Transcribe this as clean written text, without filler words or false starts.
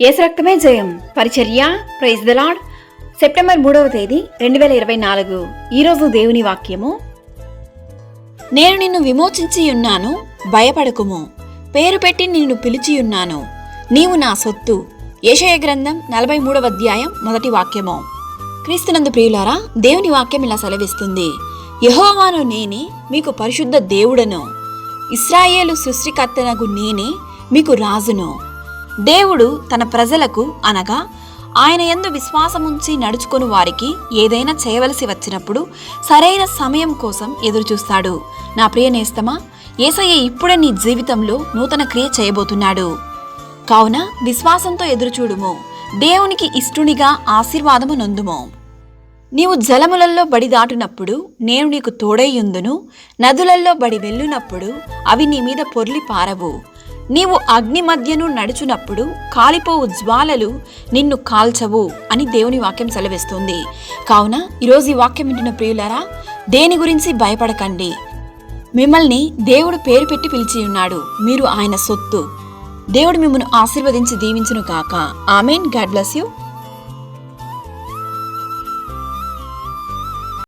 యేసు రక్తమే జయం పరిచర్య ప్రైజ్ ద లార్డ్. సెప్టెంబర్ 3వ తేదీ 2024. ఈరోజు దేవుని వాక్యము. నేను నిన్ను విమోచించి ఉన్నాను, భయపడకుము. పేరు పెట్టి నిన్ను పిలిచియున్నాను, నీవు నా సొత్తు. యెషయా గ్రంథం 43వ అధ్యాయం 1వ వాక్యము. క్రీస్తునందు ప్రియులారా, దేవుని వాక్యం ఇలా సెలవిస్తుంది: యెహోవాను నేనే మీకు పరిశుద్ధ దేవుడను, ఇశ్రాయేలు సృష్టికర్తనగు నేనే మీకు రాజును. దేవుడు తన ప్రజలకు అనగా ఆయన యందు విశ్వాసముంచి నడుచుకొని వారికి ఏదైనా చేయవలసి వచ్చినప్పుడు సరైన సమయం కోసం ఎదురుచూస్తాడు. నా ప్రియ నేస్తమా, యేసయ్య ఇప్పుడే నీ జీవితంలో నూతన క్రియ చేయబోతున్నాడు. కావున విశ్వాసంతో ఎదురుచూడుము, దేవునికి ఇష్టునిగా ఆశీర్వాదము నొందుము. నీవు జలములలో బడి దాటునప్పుడు నేను నీకు తోడైయుందును, నదులలో బడి వెళ్ళునప్పుడు అవి నీ మీద పొర్లి పారవు. నీవు అగ్ని మధ్యను నడుచునప్పుడు కాలిపోవు జ్వాలలు నిన్ను కాల్చవు అని దేవుని వాక్యం సెలవిస్తుంది. కావున ఈరోజు ఈ వాక్యం వింటున్న ప్రియులారా, దేని గురించి భయపడకండి. మిమ్మల్ని దేవుడు పేరు పెట్టి పిలిచి ఉన్నాడు, మీరు ఆయన సొత్తు. దేవుడు మిమ్మల్ని ఆశీర్వదించి దీవించును కాక. ఆమేన్. God bless you.